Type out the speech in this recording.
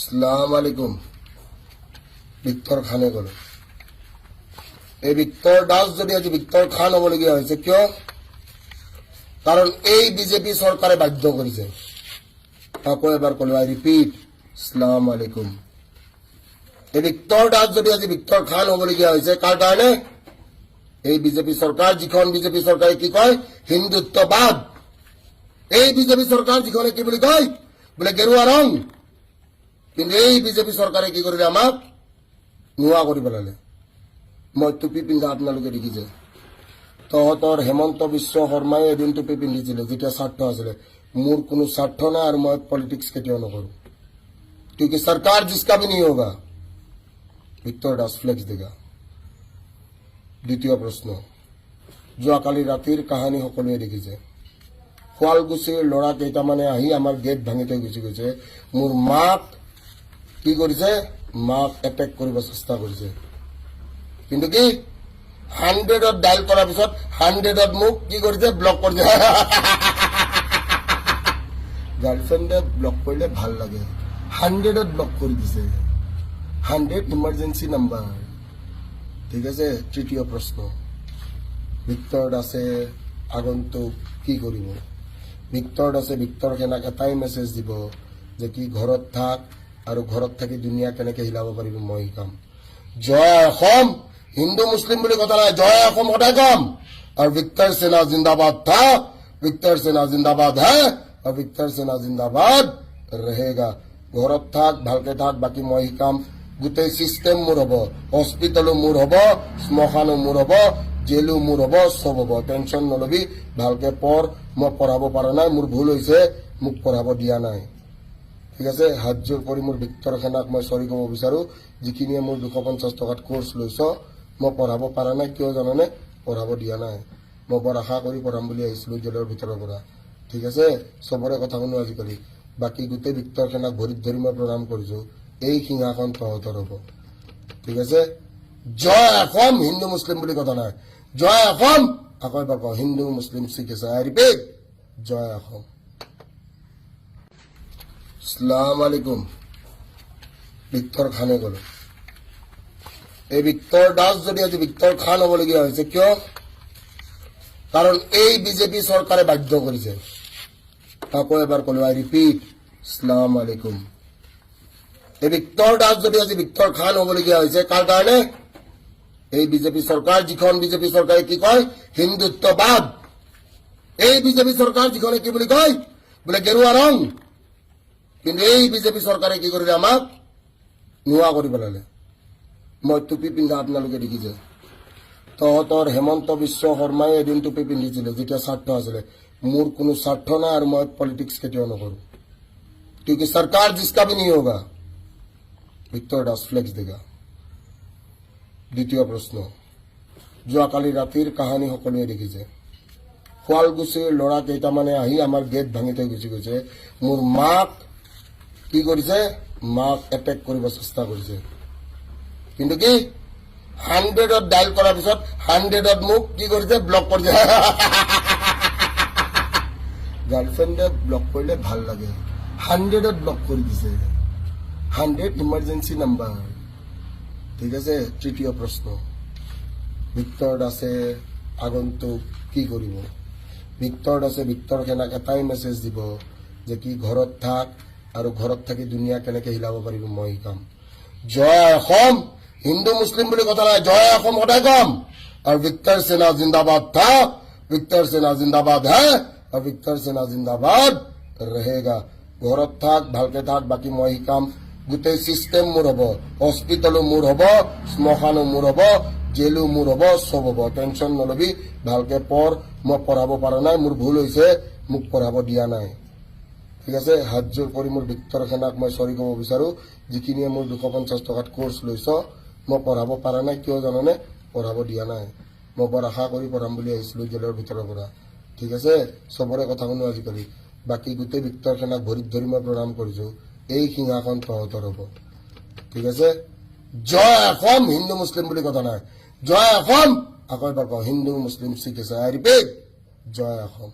সালাম আলাইকুম। ভিক্টর খানে গেল। এই ভিক্টর দাস যদি আজ ভিক্টর খান হবলগীয়া হয়েছে কিয়? কারণ এই বিজেপি সরকারে বাধ্য করেছে। আকৌ এবার কলো, আই রিপিট, সালাম আলাইকুম। এই ভিক্টর দাস যদি আজ ভিক্টর খান হবলগীয়া হয়েছে কার কারণে? এই বিজেপি সরকার, যিখন বিজেপি সরকারে কি কয় হিন্দুত্ববাদ। এই বিজেপি সরকার যিখনে কি বলি কয় বলে গেরুয়া রং। কিন্তু এই বিজেপি সরকারে কি কৰিলে আমাক নোয়া কৰি পেলালে। মই টুপি পিন্ধা আপোনালোকে দেখিছে। তহঁতৰ হেমন্ত বিশ্ব শৰ্মাই এদিন টুপি পিন্ধিছিলে যেতিয়া স্বাৰ্থ আছিলে। মোৰ কোনো স্বাৰ্থ নাই আৰু মই পলিটিক্স কেতিয়াও নকৰো। क्योंकि सरकार जिसका भी नहीं होगा। ভিক্টৰ দাস ফ্লেক্স দেগা। দ্বিতীয় প্ৰশ্ন, যোৱাকালি ৰাতিৰ কাহানী সকলোৱে দেখিছে। শুৱালকুছিৰ ল'ৰা কেইটামানে আহি আমাৰ গেট ভাঙি থৈ গুচি গৈছে। মোৰ মাক কি কৰিছে? মাক এটেক কৰিব চেষ্টা কৰিছে। কিন্তু কি 100ত ডাইল কৰাৰ পিছত 100ত মোক কি কৰিছে? ব্লক কৰিছে। গাৰ্লফ্ৰেণ্ডে ব্লক কৰিলে ভাল লাগে। 100ত ব্লক কৰি দিছে। 100 ইমাৰ্জেন্সি নাম্বাৰ। ঠিক আছে। তৃতীয় প্ৰশ্ন, ভিক্টৰ দাসে আগন্তুক কি কৰিব? ভিক্টৰ দাসে ভিক্টৰ সেনাক এটাই মেছেজ দিব যে কি ঘৰত থাক আৰু ঘৰত থাকি দুনিয়া কেনেকে হিলাব পাৰিব মই শিকাম। জয় অসম। হিন্দু মুসলিম বুলি কথা নাই, জয় অসম সদায় কম। আৰু ভিক্টৰ সেনা জিন্দাবাদ থা, ভিক্টৰ সেনা জিন্দাবাদ হ্যাঁ, আৰু ভিক্টৰ সেনা জিন্দাবাদ रहेगा। ঘৰত থাক, ভালকে থাক, বাকী মই শিকাম। গোটেই সিস্টেম মোৰ হব। হস্পিটেলো মোৰ হব, শ্মশানো মোৰ হব, জেলো মোৰ হব, সব হব। টেনশন নলবি, ভালকে পঢ়। মই পঢ়াব পৰা নাই, মোৰ ভুল হৈছে, মোক পঢ়াব দিয়া নাই। ঠিক আছে। হাত জোৰ কৰি মোৰ ভিক্টৰ সেনাক মই চৰি ক'ব বিচাৰো, যিখিনিয়ে মোৰ 250 টকাত কোৰ্চ লৈছ। মই পঢ়াব পৰা নাই, কিয় জানানে? পঢ়াব দিয়া নাই। মই বৰ আশা কৰি পঢ়াম বুলি আহিছিলো জেলৰ ভিতৰৰ পৰা। ঠিক আছে। চবৰে কথা শুনো আজিকালি। বাকী গোটেই ভিক্টৰ সেনাক ভৰিত ধৰি মই প্ৰণাম কৰিছো। এই সিংহাসন তহঁতৰ হব। ঠিক আছে। জয় অসম। হিন্দু মুসলিম বুলি কথা নাই, জয় অসম। আকৌ এবাৰ কওঁ, হিন্দু মুসলিম শিখ আছে। আই ৰিপিট, জয় অসম। সালাম আলাইকুম। ভিক্টর খানে গেল। এই ভিক্টর দাস যদি আজ ভিক্টর খান হবলগীয়া হয়েছে কিয়? কারণ এই বিজেপি সরকারে বাধ্য করেছে। আকৌ এবার কলো, আই রিপিট, সালাম আলাইকুম। এই ভিক্টর দাস যদি আজ ভিক্টর খান হবলগীয়া হয়েছে কার কারণে? এই বিজেপি সরকার, যিখন বিজেপি সরকারে কি কয় হিন্দুত্ববাদ। এই বিজেপি সরকার যিখনে কি বলি কয় বলে গেরুয়া রং। কিন্তু এই বিজেপি সরকারে কি কৰিলে আমাক নোয়া কৰি পেলালে। মই টুপি পিন্ধা আপোনালোকে দেখিছে। তহঁতৰ হেমন্ত বিশ্ব শৰ্মাই এদিন টুপি পিন্ধিছিলে যেতিয়া স্বাৰ্থ আছিলে। মোৰ কোনো স্বাৰ্থ নাই আৰু মই পলিটিক্স কেতিয়াও নকৰো। क्योंकि सरकार जिसका भी नहीं होगा। ভিক্টৰ দাস ফ্লেক্স দেগা। দ্বিতীয় প্ৰশ্ন, যোৱাকালি ৰাতিৰ কাহানী সকলোৱে দেখিছে। শুৱালকুছিৰ ল'ৰা কেইটামানে আহি আমাৰ গেট ভাঙি থৈ গুচি গৈছে। মোৰ মাক কি কৰিছে? মাক এটেক কৰিব চেষ্টা কৰিছে। কিন্তু কি 100ত ডাইল কৰাৰ পিছত 100ত মোক কি কৰিছে? ব্লক কৰিছে। গাৰ্লফ্ৰেণ্ডে ব্লক কৰিলে ভাল লাগে। 100ত ব্লক কৰি দিছে। 100 ইমাৰ্জেন্সি নাম্বাৰ। ঠিক আছে। তৃতীয় প্ৰশ্ন, ভিক্টৰ দাসে আগন্তুক কি কৰিব? ভিক্টৰ দাসে ভিক্টৰ সেনাক এটাই মেছেজ দিব যে কি ঘৰত থাক আৰু ঘৰত থাকি দুনিয়া কেনেকে হিলাব পাৰিব মই শিকাম। জয় অসম। হিন্দু মুসলিম বুলি কথা নাই, জয় অসম সদায় কম। আৰু ভিক্টৰ সেনা জিন্দাবাদ থা, ভিক্টৰ সেনা জিন্দাবাদ হ্যাঁ, আৰু ভিক্টৰ সেনা জিন্দাবাদ रहेगा। ঘৰত থাক, ভালকে থাক, বাকী মই শিকাম। গোটেই সিস্টেম মোৰ হব। হস্পিটেলো মোৰ হব, শ্মশানো মোৰ হব, জেলো মোৰ হব, সব হব। টেনশন নলবি, ভালকে পঢ়। মই পঢ়াব পৰা নাই, মোৰ ভুল হৈছে, মোক পঢ়াব দিয়া নাই। ঠিক আছে। হাত জোৰ কৰি মোৰ ভিক্টৰ সেনাক মই চৰি ক'ব বিচাৰো, যিখিনিয়ে মোৰ 250 টকাত কোৰ্চ লৈছ। মই পঢ়াব পৰা নাই, কিয় জানানে? পঢ়াব দিয়া নাই। মই বৰ আশা কৰি পঢ়াম বুলি আহিছিলো জেলৰ ভিতৰৰ পৰা। ঠিক আছে। চবৰে কথা শুনো আজিকালি। বাকী গোটেই ভিক্টৰ সেনাক ভৰিত ধৰি মই প্ৰণাম কৰিছো। এই সিংহাসন তহঁতৰ হব। ঠিক আছে। জয় অসম। হিন্দু মুসলিম বুলি কথা নাই, জয় অসম। আকৌ এবাৰ কওঁ, হিন্দু মুসলিম শিখ আছে। আই ৰিপিট, জয় অসম।